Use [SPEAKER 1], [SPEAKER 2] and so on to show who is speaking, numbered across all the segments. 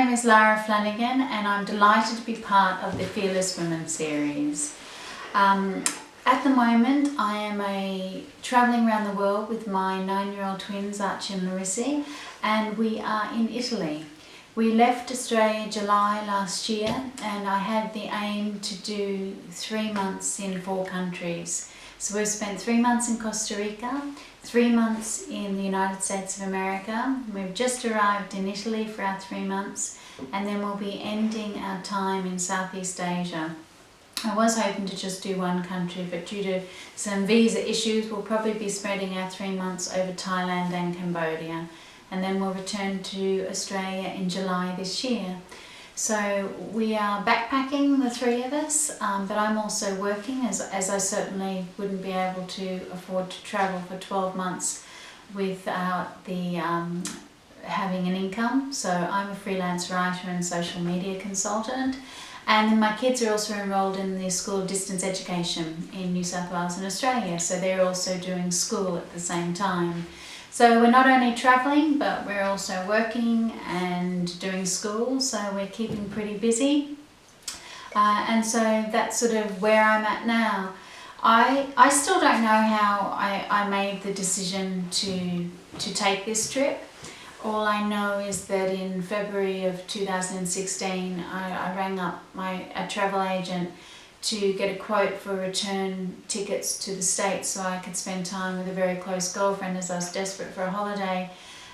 [SPEAKER 1] name is Lara Flanagan and I'm delighted to be part of the Fearless Women series. At the moment I am travelling around the world with my 9-year-old twins Archie and Larissa, and we are in Italy. We left Australia July last year and I had the aim to do 3 months in 4 countries. So we've spent 3 months in Costa Rica, 3 months in the United States of America. We've just arrived in Italy for our 3 months, and then we'll be ending our time in Southeast Asia. I was hoping to just do 1 country, but due to some visa issues we'll probably be spreading our 3 months over Thailand and Cambodia, and then we'll return to Australia in July this year. So we are backpacking, the 3 of us, but I'm also working as I certainly wouldn't be able to afford to travel for 12 months without having an income. So I'm a freelance writer and social media consultant, and my kids are also enrolled in the School of Distance Education in New South Wales in Australia, so they're also doing school at the same time. So we're not only travelling, but we're also working and doing school, so we're keeping pretty busy. And so that's sort of where I'm at now. I still don't know how I made the decision to take this trip. All I know is that in February of 2016, I rang up a travel agent to get a quote for return tickets to the States so I could spend time with a very close girlfriend, as I was desperate for a holiday.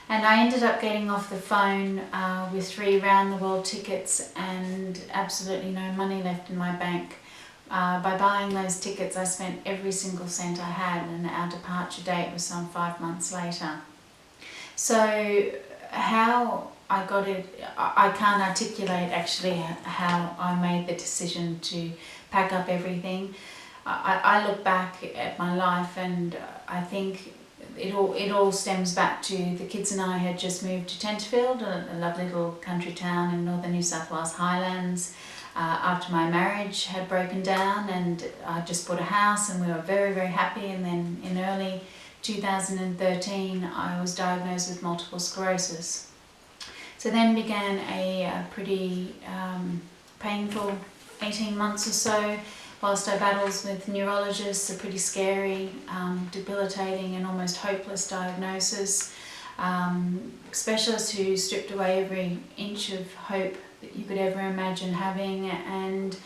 [SPEAKER 1] And I ended up getting off the phone with 3 round the world tickets and absolutely no money left in my bank. By buying those tickets I spent every single cent I had, and our departure date was some 5 months later. So how I got it, I can't articulate actually how I made the decision to pack up everything. I look back at my life and I think it all stems back to the kids and I had just moved to Tenterfield, a lovely little country town in northern New South Wales Highlands, after my marriage had broken down, and I just bought a house and we were very, very happy. And then in early 2013 I was diagnosed with multiple sclerosis. So then began a pretty painful 18 months or so whilst I battles with neurologists, a pretty scary, debilitating and almost hopeless diagnosis. Specialists who stripped away every inch of hope that you could ever imagine having, and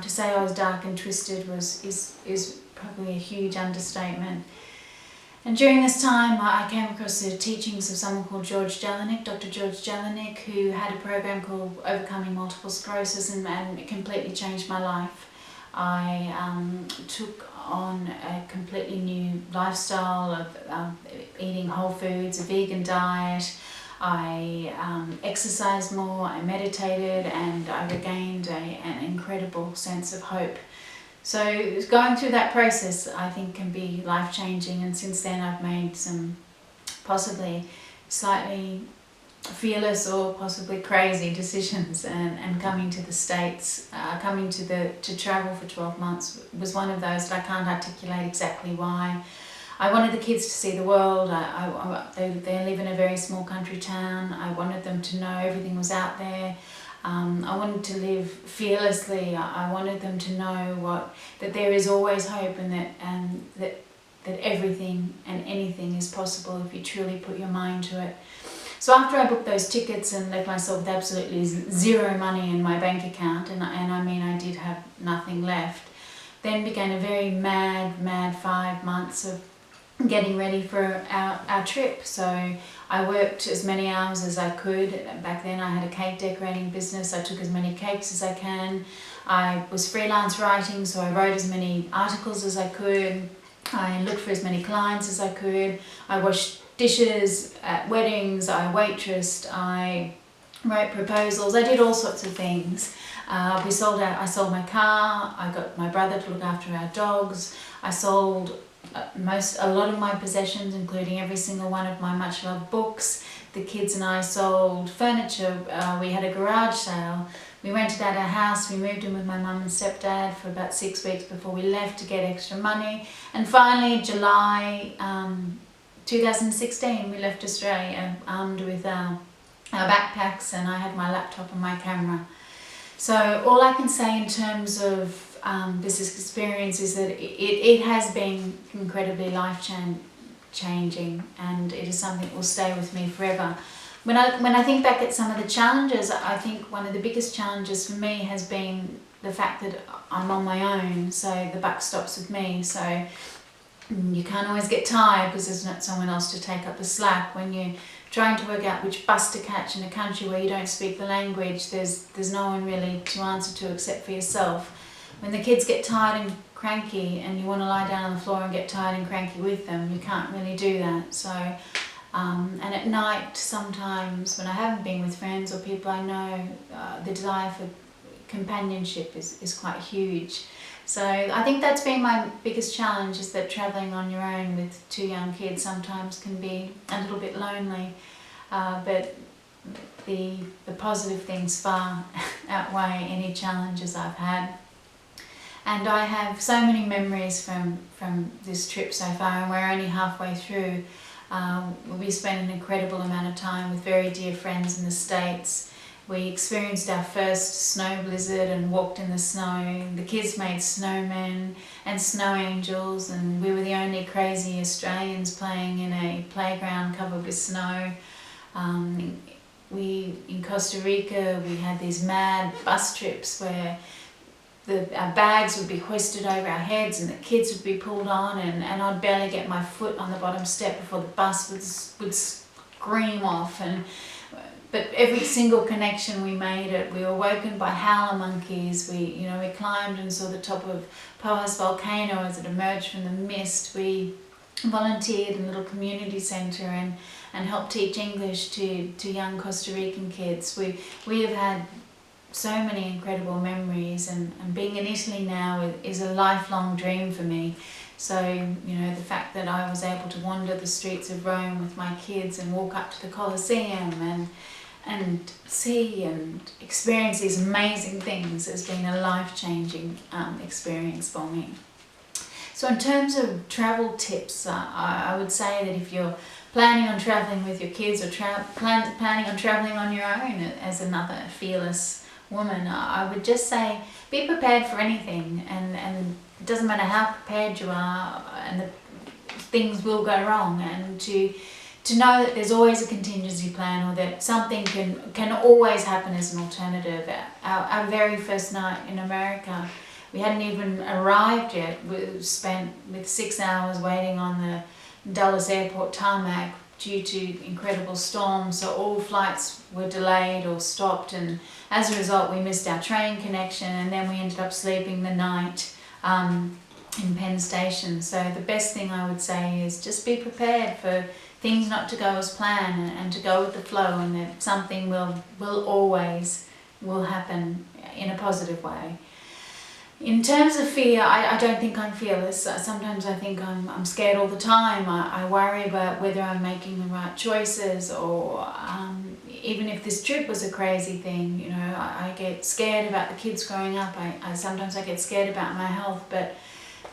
[SPEAKER 1] to say I was dark and twisted is probably a huge understatement. And during this time I came across the teachings of someone called Dr. George Jelinek, who had a program called Overcoming Multiple Sclerosis, and it completely changed my life. I took on a completely new lifestyle of eating whole foods, a vegan diet. I exercised more, I meditated, and I regained an incredible sense of hope. So going through that process I think can be life-changing, and since then I've made some possibly slightly fearless or possibly crazy decisions, and coming to the States, to travel for 12 months was one of those that I can't articulate exactly why. I wanted the kids to see the world. They live in a very small country town. I wanted them to know everything was out there. I wanted to live fearlessly. I wanted them to know that there is always hope, and that everything and anything is possible if you truly put your mind to it. So after I booked those tickets and left myself with absolutely 0 money in my bank account, and I mean I did have nothing left, then began a very mad 5 months of getting ready for our trip. So I worked as many hours as I could. Back then I had a cake decorating business. I took as many cakes as I can. I was freelance writing, so I wrote as many articles as I could. I looked for as many clients as I could. I washed dishes at weddings, I waitressed, I wrote proposals, I did all sorts of things. I sold my car, I got my brother to look after our dogs, I sold a lot of my possessions, including every single one of my much loved books. The kids and I sold furniture. We had a garage sale. We rented out our house. We moved in with my mum and stepdad for about 6 weeks before we left to get extra money. And finally, July 2016, we left Australia armed with our our backpacks, and I had my laptop and my camera. So all I can say in terms of this experience is that it has been incredibly life-changing, and it is something that will stay with me forever. When I think back at some of the challenges, I think one of the biggest challenges for me has been the fact that I'm on my own, so the buck stops with me. So you can't always get tired because there's not someone else to take up the slack. When you're trying to work out which bus to catch in a country where you don't speak the language, there's no one really to answer to except for yourself. When the kids get tired and cranky and you want to lie down on the floor and get tired and cranky with them, you can't really do that. So, and at night sometimes when I haven't been with friends or people I know, the desire for companionship is quite huge. So I think that's been my biggest challenge, is that travelling on your own with 2 young kids sometimes can be a little bit lonely, but the positive things far outweigh any challenges I've had. And I have so many memories from this trip so far, and we're only halfway through. We spent an incredible amount of time with very dear friends in the States. We experienced our first snow blizzard and walked in the snow. The kids made snowmen and snow angels, and we were the only crazy Australians playing in a playground covered with snow. In Costa Rica, we had these mad bus trips where our bags would be hoisted over our heads and the kids would be pulled on, and I'd barely get my foot on the bottom step before the bus would scream off. But every single connection we made it. We were woken by howler monkeys. We climbed and saw the top of Pohas volcano as it emerged from the mist. We volunteered in a little community centre and helped teach English to young Costa Rican kids. We have had so many incredible memories, and being in Italy now is a lifelong dream for me. So, the fact that I was able to wander the streets of Rome with my kids and walk up to the Colosseum and see and experience these amazing things has been a life-changing experience for me. So in terms of travel tips, I would say that if you're planning on travelling with your kids or planning on travelling on your own as another fearless woman, I would just say be prepared for anything, and it doesn't matter how prepared you are, and things will go wrong, and to know that there's always a contingency plan, or that something can always happen as an alternative. Our very first night in America, we hadn't even arrived yet. We spent with 6 hours waiting on the Dulles airport tarmac due to incredible storms, so all flights were delayed or stopped, and as a result we missed our train connection, and then we ended up sleeping the night in Penn Station. So the best thing I would say is just be prepared for things not to go as planned, and to go with the flow, and that something will always happen in a positive way. In terms of fear, I don't think I'm fearless. Sometimes I think I'm scared all the time. I worry about whether I'm making the right choices, or even if this trip was a crazy thing, I get scared about the kids growing up. Sometimes I get scared about my health, but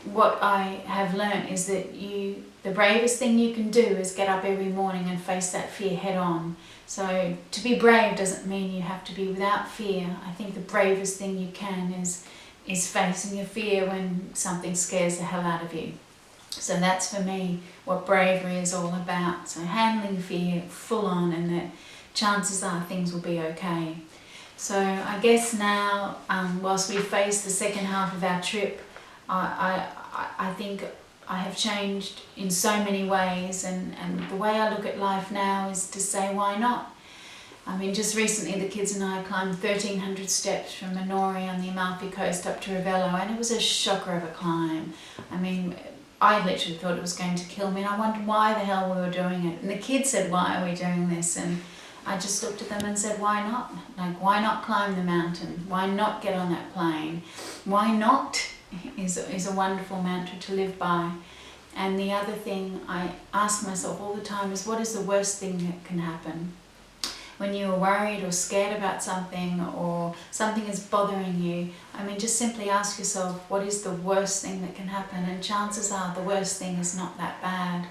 [SPEAKER 1] what I have learnt is that the bravest thing you can do is get up every morning and face that fear head on. So to be brave doesn't mean you have to be without fear. I think the bravest thing you can is facing your fear when something scares the hell out of you. So that's for me what bravery is all about. So handling fear full on, and that chances are things will be okay. So I guess now, whilst we face the second half of our trip, I think I have changed in so many ways, and the way I look at life now is to say, why not? I mean, just recently the kids and I climbed 1,300 steps from Minori on the Amalfi Coast up to Ravello, and it was a shocker of a climb. I mean, I literally thought it was going to kill me, and I wondered why the hell we were doing it. And the kids said, why are we doing this? And I just looked at them and said, why not? Like, why not climb the mountain? Why not get on that plane? Why not is a wonderful mantra to live by. And the other thing I ask myself all the time is, what is the worst thing that can happen? When you are worried or scared about something, or something is bothering you, I mean, just simply ask yourself, what is the worst thing that can happen? And chances are the worst thing is not that bad.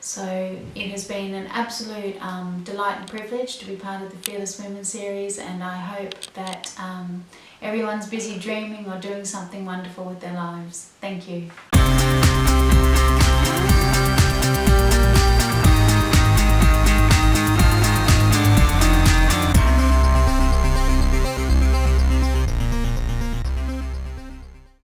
[SPEAKER 1] So it has been an absolute delight and privilege to be part of the Fearless Women series, and I hope that everyone's busy dreaming or doing something wonderful with their lives. Thank you.